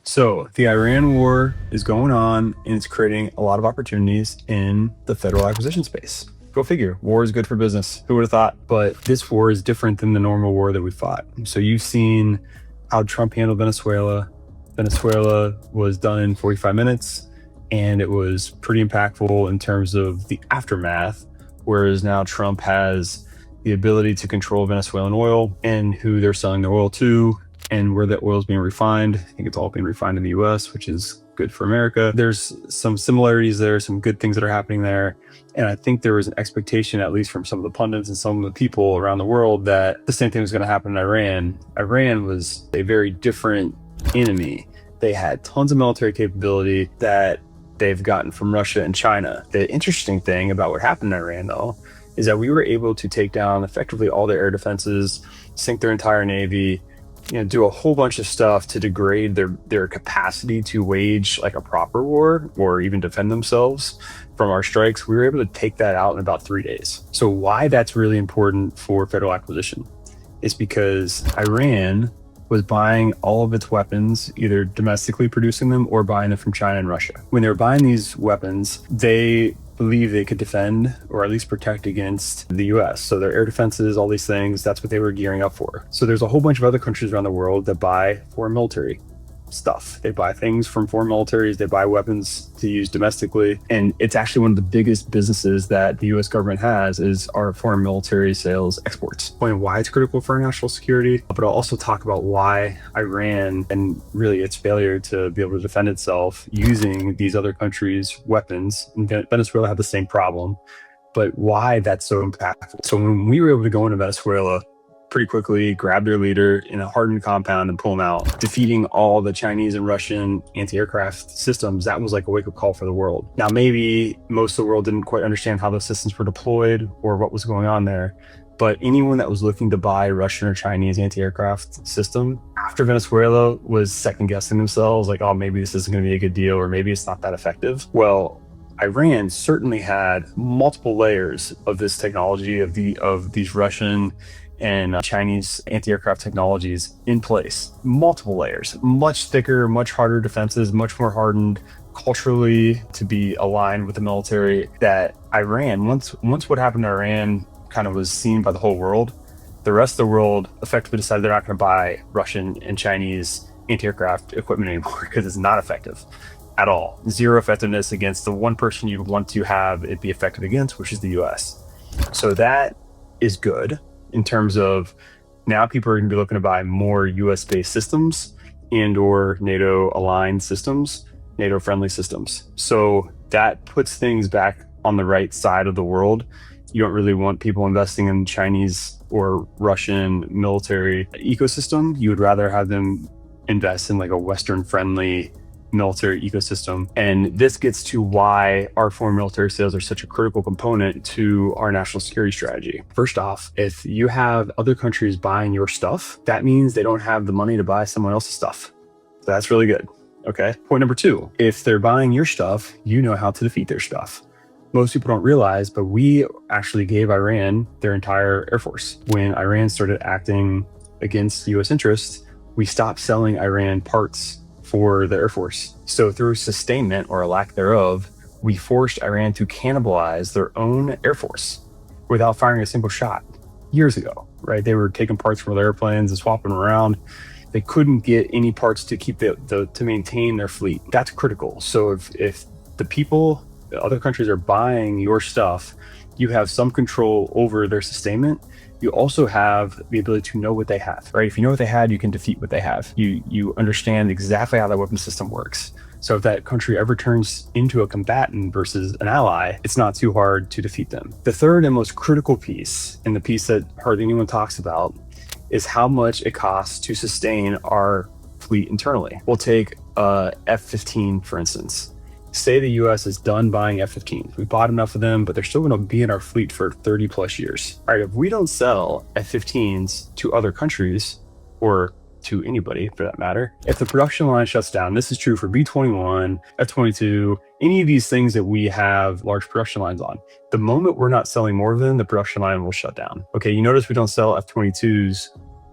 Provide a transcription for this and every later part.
So the Iran war is going on and it's creating a lot of opportunities in the federal acquisition space. Go figure. War is good for business. Who would have thought? But this war is different than the normal war that we fought. So you've seen how Trump handled Venezuela. Venezuela was done in 45 minutes and it was pretty impactful in terms of the aftermath. Whereas now Trump has the ability to control Venezuelan oil and who they're selling their oil to and where that oil is being refined. I think it's all being refined in the US, which is good for America. There's some similarities there, some good things that are happening there. And I think there was an expectation, at least from some of the pundits and some of the people around the world, that the same thing was going to happen in Iran. Iran was a very different enemy. They had tons of military capability that they've gotten from Russia and China. The interesting thing about what happened in Iran, though, is that we were able to take down effectively all their air defenses, sink their entire navy, do a whole bunch of stuff to degrade their capacity to wage like a proper war or even defend themselves from our strikes. We were able to take that out in about 3 days. So why that's really important for federal acquisition is because Iran was buying all of its weapons, either domestically producing them or buying them from China and Russia. When they were buying these weapons, they believe they could defend or at least protect against the US. So their air defenses, all these things, that's what they were gearing up for. So there's a whole bunch of other countries around the world that buy foreign military stuff. They buy things from foreign militaries, they buy weapons to use domestically. And it's actually one of the biggest businesses that the US government has is our foreign military sales exports. And why it's critical for our national security, but I'll also talk about why Iran and really its failure to be able to defend itself using these other countries' weapons. And Venezuela had the same problem, but why that's so impactful. So when we were able to go into Venezuela pretty quickly, grab their leader in a hardened compound and pull them out, defeating all the Chinese and Russian anti-aircraft systems, that was like a wake-up call for the world. Now, maybe most of the world didn't quite understand how those systems were deployed or what was going on there, but anyone that was looking to buy Russian or Chinese anti-aircraft system after Venezuela was second-guessing themselves, like, oh, maybe this isn't going to be a good deal, or maybe it's not that effective. Well, Iran certainly had multiple layers of this technology, of these Russian and Chinese anti-aircraft technologies in place. Multiple layers, much thicker, much harder defenses, much more hardened culturally to be aligned with the military. That Iran, once what happened to Iran kind of was seen by the whole world, the rest of the world effectively decided they're not going to buy Russian and Chinese anti-aircraft equipment anymore because it's not effective at all. Zero effectiveness against the one person you'd want to have it be effective against, which is the US. So that is good in terms of now people are going to be looking to buy more US-based systems and or NATO-aligned systems, NATO-friendly systems. So that puts things back on the right side of the world. You don't really want people investing in Chinese or Russian military ecosystem. You would rather have them invest in like a Western-friendly military ecosystem. And this gets to why our foreign military sales are such a critical component to our national security strategy. First off, if you have other countries buying your stuff, that means they don't have the money to buy someone else's stuff. So that's really good. Okay. Point number two, if they're buying your stuff, you know how to defeat their stuff. Most people don't realize, but we actually gave Iran their entire air force. When Iran started acting against US interests, we stopped selling Iran parts for the Air Force. So through sustainment or a lack thereof, we forced Iran to cannibalize their own Air Force without firing a single shot years ago, right? They were taking parts from their airplanes and swapping them around. They couldn't get any parts to keep to maintain their fleet. That's critical. So if the other countries are buying your stuff, you have some control over their sustainment. You also have the ability to know what they have, right? If you know what they had, you can defeat what they have. You understand exactly how that weapon system works. So if that country ever turns into a combatant versus an ally, it's not too hard to defeat them. The third and most critical piece, and the piece that hardly anyone talks about, is how much it costs to sustain our fleet internally. We'll take F-15, for instance. Say the US is done buying F-15s. We bought enough of them, but they're still going to be in our fleet for 30 plus years. All right, if we don't sell F-15s to other countries or to anybody for that matter, if the production line shuts down, this is true for B-21, F-22, any of these things that we have large production lines on, the moment we're not selling more of them, the production line will shut down. Okay, you notice we don't sell F-22s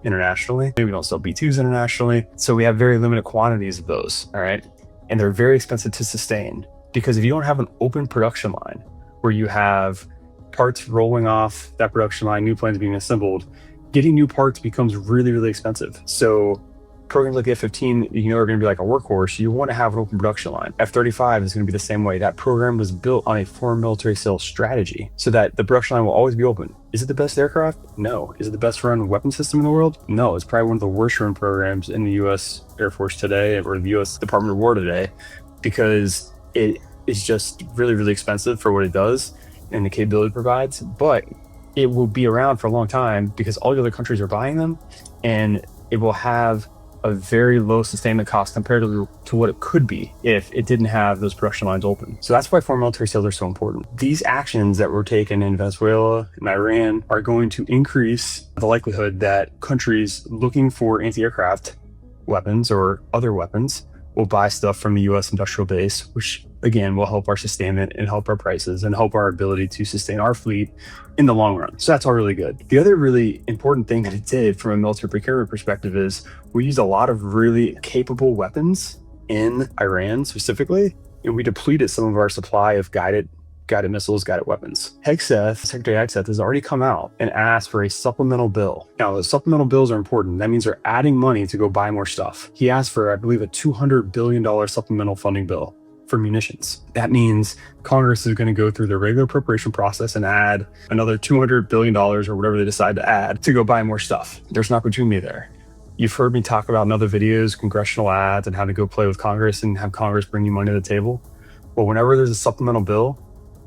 internationally. Maybe we don't sell B2s internationally. So we have very limited quantities of those, all right? And they're very expensive to sustain, because if you don't have an open production line where you have parts rolling off that production line, new planes being assembled, getting new parts becomes really, really expensive. So programs like the F-15, you know, are going to be like a workhorse. You want to have an open production line. F-35 is going to be the same way. That program was built on a foreign military sales strategy so that the production line will always be open. Is it the best aircraft? No. Is it the best run weapon system in the world? No. It's probably one of the worst run programs in the U.S. Air Force today, or the U.S. Department of War today, because it is just really, really expensive for what it does and the capability it provides. But it will be around for a long time because all the other countries are buying them, and it will have a very low sustainment cost compared to what it could be if it didn't have those production lines open. So that's why foreign military sales are so important. These actions that were taken in Venezuela and Iran are going to increase the likelihood that countries looking for anti-aircraft weapons or other weapons will buy stuff from the US industrial base, which again will help our sustainment and help our prices and help our ability to sustain our fleet in the long run. So that's all really good. The other really important thing that it did from a military procurement perspective is we used a lot of really capable weapons in Iran specifically, and we depleted some of our supply of guided missiles, guided weapons. Secretary Hegseth has already come out and asked for a supplemental bill. Now, the supplemental bills are important. That means they're adding money to go buy more stuff. He asked for, I believe, a $200 billion supplemental funding bill for munitions. That means Congress is going to go through the regular appropriation process and add another $200 billion or whatever they decide to add to go buy more stuff. There's an opportunity there. You've heard me talk about in other videos, congressional ads, and how to go play with Congress and have Congress bring you money to the table. Well, whenever there's a supplemental bill,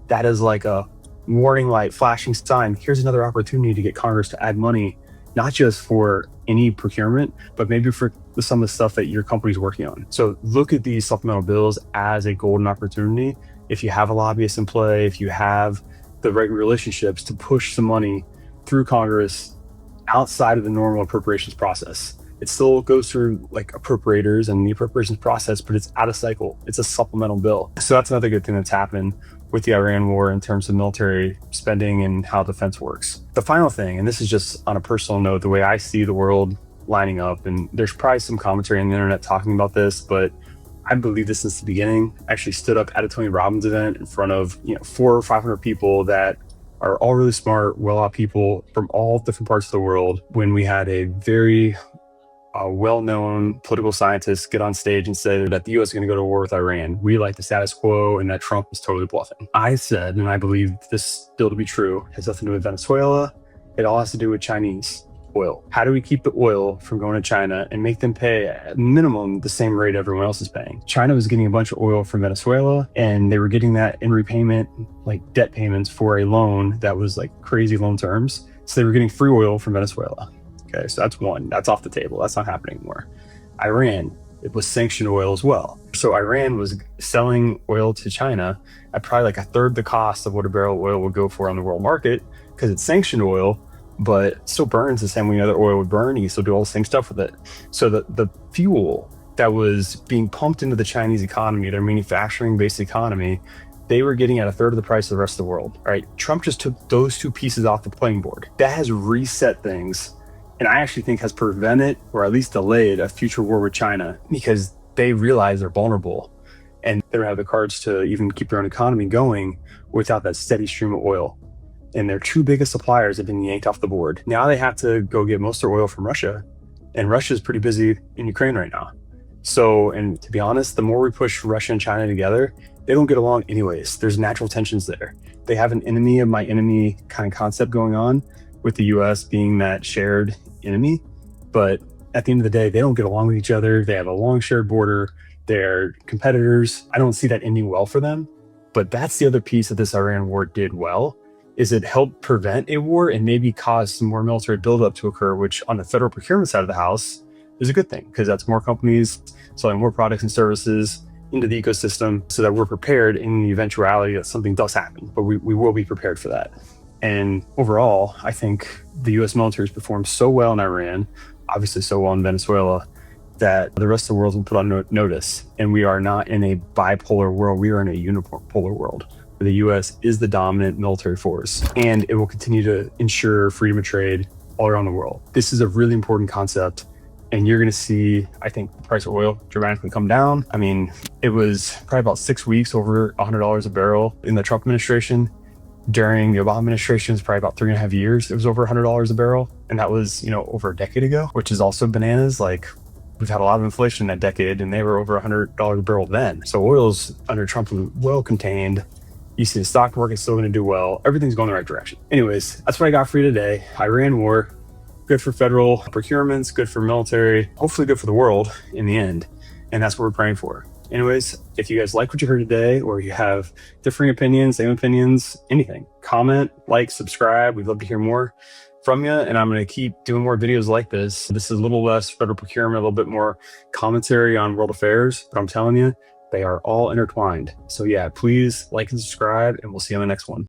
that is like a warning light, flashing sign. Here's another opportunity to get Congress to add money, not just for any procurement, but maybe for some of the stuff that your company's working on. So look at these supplemental bills as a golden opportunity. If you have a lobbyist in play, if you have the right relationships to push some money through Congress outside of the normal appropriations process. It still goes through like appropriators and the appropriations process, but it's out of cycle. It's a supplemental bill. So that's another good thing that's happened with the Iran war in terms of military spending and how defense works. The final thing, and this is just on a personal note, the way I see the world lining up, and there's probably some commentary on the internet talking about this, but I believe this since the beginning. I actually stood up at a Tony Robbins event in front of 400 or 500 people that are all really smart, well-off people from all different parts of the world, when we had a very well-known political scientist get on stage and say that the U.S. is going to go to war with Iran. We like the status quo and that Trump is totally bluffing. I said, and I believe this still to be true, has nothing to do with Venezuela. It all has to do with Chinese oil. How do we keep the oil from going to China and make them pay at minimum the same rate everyone else is paying? China was getting a bunch of oil from Venezuela, and they were getting that in repayment, like debt payments for a loan that was like crazy loan terms. So they were getting free oil from Venezuela. Okay, so that's one. That's off the table. That's not happening anymore. Iran, it was sanctioned oil as well. So Iran was selling oil to China at probably like a third the cost of what a barrel of oil would go for on the world market, because it's sanctioned oil, but it still burns the same way other oil would burn. You still do all the same stuff with it. So the fuel that was being pumped into the Chinese economy, their manufacturing-based economy, they were getting at a third of the price of the rest of the world. All right, Trump just took those two pieces off the playing board. That has reset things, and I actually think has prevented, or at least delayed, a future war with China, because they realize they're vulnerable and they don't have the cards to even keep their own economy going without that steady stream of oil. And their two biggest suppliers have been yanked off the board. Now they have to go get most of their oil from Russia, and Russia's pretty busy in Ukraine right now. So, and to be honest, the more we push Russia and China together, they don't get along anyways. There's natural tensions there. They have an enemy of my enemy kind of concept going on, with the US being that shared enemy. But at the end of the day, they don't get along with each other. They have a long shared border. They're competitors. I don't see that ending well for them. But that's the other piece that this Iran war did well, is it helped prevent a war and maybe cause some more military buildup to occur, which on the federal procurement side of the house is a good thing, because that's more companies selling more products and services into the ecosystem, so that we're prepared in the eventuality that something does happen. But we will be prepared for that. And overall, I think the U.S. military has performed so well in Iran, obviously so well in Venezuela, that the rest of the world will put on notice. And we are not in a bipolar world. We are in a unipolar world, where the U.S. is the dominant military force. And it will continue to ensure freedom of trade all around the world. This is a really important concept. And you're going to see, I think, the price of oil dramatically come down. I mean, it was probably about 6 weeks over $100 a barrel in the Trump administration. During the Obama administration, it's probably about 3.5 years. It was over $100 a barrel. And that was, over a decade ago, which is also bananas. Like, we've had a lot of inflation in that decade, and they were over $100 a barrel then. So oil's under Trump was well contained. You see the stock market's still going to do well. Everything's going the right direction. Anyways, that's what I got for you today. Iran war. Good for federal procurements, good for military, hopefully good for the world in the end. And that's what we're praying for. Anyways, if you guys like what you heard today, or you have differing opinions, same opinions, anything, comment, like, subscribe. We'd love to hear more from you. And I'm going to keep doing more videos like this. This is a little less federal procurement, a little bit more commentary on world affairs. But I'm telling you, they are all intertwined. So yeah, please like and subscribe, and we'll see you on the next one.